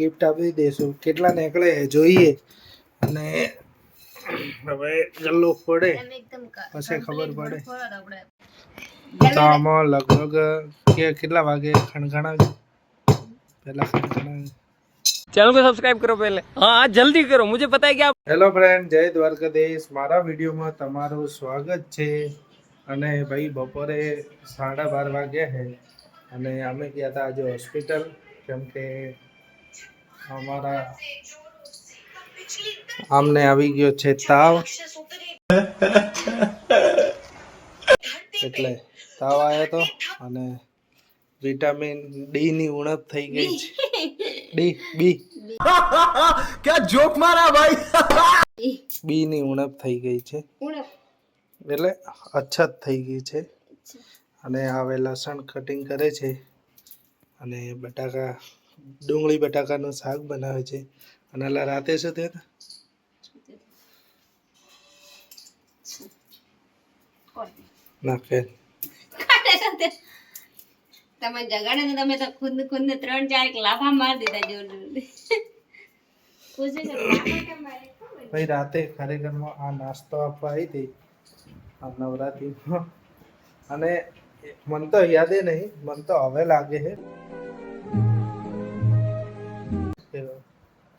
Gift આપી દઈશું. કેટલા નીકળે જોઈએ અને હવે ગલ્લો પડે પછી ખબર પડે. તો આમાં લગભગ કેટલા વાગે ખણખણાવજો પહેલા ખણખણાવજો. चैनल को सब्सक्राइब करो पहले. हाँ जल्दी करो, मुझे पता है क्या. હેલો ફ્રેન્ડ, જય દ્વારકાધીશ. મારા વિડીયોમાં તમારું સ્વાગત છે. અને ભાઈ બપોરે 12:30 વાગ્યા છે અને અમે ગયા હતા આજે હોસ્પિટલ, કેમ કે અમારા આમને આવી ગયો છે તાવ. એટલે તાવ આવ્યો હતો અને વિટામિન ડી ની ઉણપ થઈ ગઈ છે. ડી બી क्या जोक मारा भाई. બી ની ઉણપ થઈ ગઈ છે, એટલે અછત થઈ ગઈ છે. અને હવે લસણ કટિંગ કરે છે અને બટાકા ડુંગળી બટાકાનું શાક બનાવે છે. અને રાતે શું થયું ના ફેર તમે જગાડે ને તમે તો ખુદ ને 3-4 લાફા માર દીધા જોર ભાઈ. રાતે ખરેખરમાં આ નાસ્તો આપવા આવી હતી આ નવરાત્રીમાં, અને મને તો યાદ નહીં, મને તો હવે લાગે છે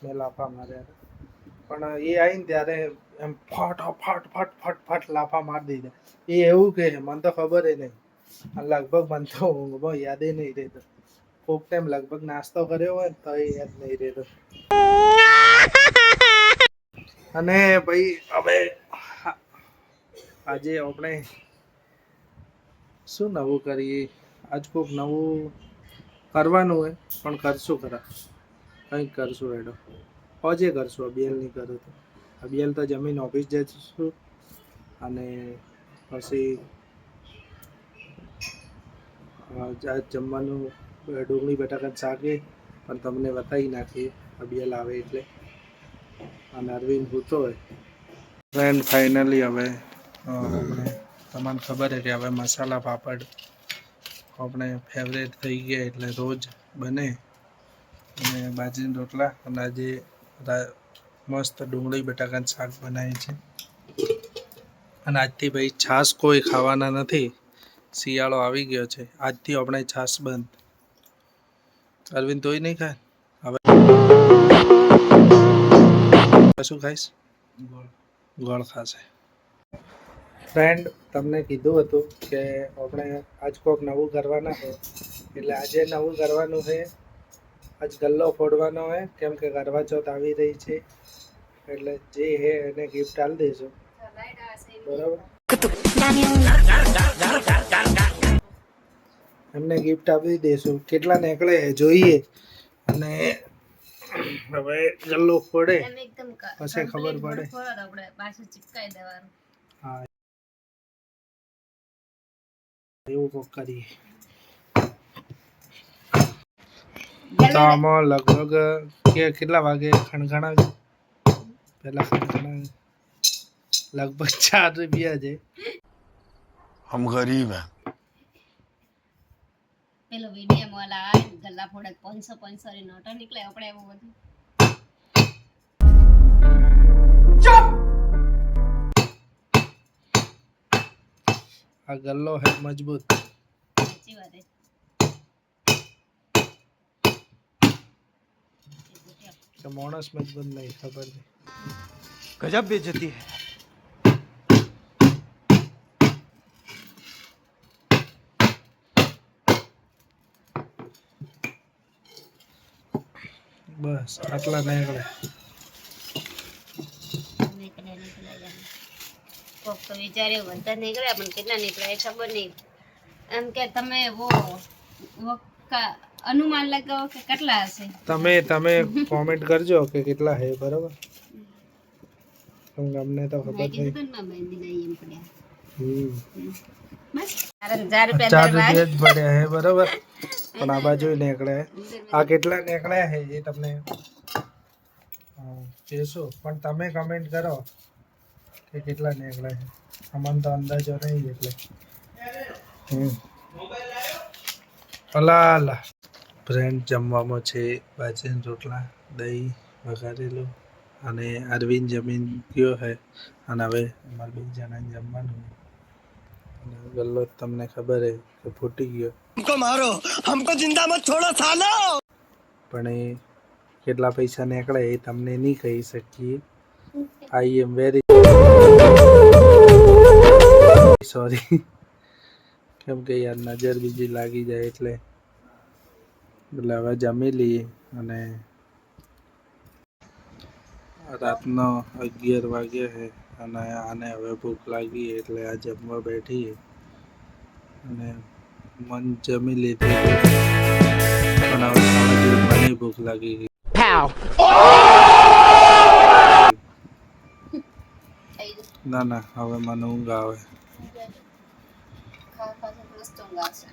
મેં લાફા માર્યા હતા. પણ એ આવીને ત્યારે એમ ફટ લાફા મારી દીધા. એ એવું કહે છે, મને તો ખબર નહીં. લગભગ મને તો ઊંઘમાં યાદ નહીં રહેતો. કોઈક ટાઈમ લગભગ નાસ્તો કર્યો હોય ને તો એ યાદ નહીં રહેતો. અને ભાઈ હવે આજે આપણે શું નવું કરીએ? આજ કોઈક નવું કરવાનું હોય, પણ કરશું ખરા, કંઈક કરશું. એડો હોજે કરશું. અભિયાલ નહીં કરો તો અભિયાલ તો જમીન ઓફિસ જઈશું અને પછી આજ જમવાનું ડુંગળી બટાકા શાકે પણ તમને બતાવી નાખીએ અભિયાલ આવે એટલે. અને અરવિંદ ભૂતો હોય. ફ્રેન્ડ ફાઇનલી હવે આપણે તમને ખબર છે કે હવે મસાલા પાપડ આપણે ફેવરેટ થઈ ગયા, એટલે રોજ બને. અને બાજરીના રોટલા અને આજે મસ્ત ડુંગળી બટાકાનું શાક બનાવીએ છે. અને આજથી ભાઈ છાશ કોઈ ખાવાના નથી. શિયાળો આવી ગયો છે, આજથી આપણે છાશ બંધ. અરવિંદ તોય નહીં ખાય. હવે શું ખાઈશ? ગોળ ખાશે. ફ્રેન્ડ, તમને કીધું હતું કે આપણે આજ કોઈક નવું કરવાના છે, એટલે આજે નવું કરવાનું છે. આજ ગલ્લો ફોડવાનો છે, કેમ કે કરવા ચોથ આવી રહી છે, એટલે જે છે એને ગિફ્ટ આપી દઈશું. બરાબર, એમને ગિફ્ટ આપી દઈશું. કેટલા નીકળે જોઈએ અને હવે ગલ્લો ફોડે પછી ખબર પડે. પાછું ચિપકાઈ દેવાનું. હા, એવું કોક કરીએ. તો આમાં લગભગ કેટલા વાગે ખણખણાવજો પહેલા ખણખણાવજો. લગભગ 4 રૂપિયા છે. हम गरीब हैं. પેલો વિડીયો વાળા ગલ્લા ફોડે 500 ની નોટો નીકળે. આપણે એવું બધું આ ગલ્લો હે મજબૂત. સાચી વાત છે. માણસ મજબૂત નહીં, ખબર નહીં. गजब बेइज्जती है. બસ આટલા નીકળે. કોક તો વિચારે બધા નીકળ્યા, પણ કેટલા નીકળ્યા એ ખબર નહીં. એમ કે તમે અનુમાન લગાવો કે કેટલા હશે. તમે કોમેન્ટ કરજો કે કેટલા છે. બરાબર, અમને તો ખબર નહીં. 4 રૂપિયા 4 રૂપિયા જ પડ્યા છે. બરાબર, પણ આ બાજુ નીકળે. આ કેટલા નીકળ્યા છે એ તમને કહેશું, પણ તમે કમેન્ટ કરો કે કેટલા નીકળ્યા છે. અમને તો અંદાજો નહીં એટલે. અલા ફ્રેન્ડ જમવામાં છે બાજરીના રોટલા, દહીં વઘારેલું અને અરવિંદ જમીન ગયો છે અને હવે અમારે 2 જણાને જમવાનું અને ગલ્લો તમને ખબર હે કે ફૂટી ગયો हमको मारो हमको जिंदा मत छोड़ो सालो પણ એ કેટલા પૈસા નીકળે એ તમને નહીં કહી શકીએ. આઈ એમ વેરી સોરી કેમ કે યાર નજર બીજી લાગી જાય એટલે હવે જમી લઈએ અને રાતનો 11 વાગ્યા છે અને આને હવે ભૂખ લાગી એટલે આ જમવા બેઠીએ અને મન જમી લીધું પણ હવે ખાવા જેવું મને ભૂખ લાગી ગઈ. થઈ ગયું. ના ના હવે મને ઊંઘ આવે. ખાવા પાસે મસ્ત ઊંઘ આવશે.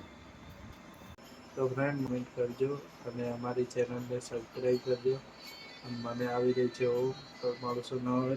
તો ફ્રેન્ડ કમેન્ટ કરજો અને અમારી ચેનલને સબસ્ક્રાઈબ કરજો અને મને આવી રહી છે તો મળશું નવા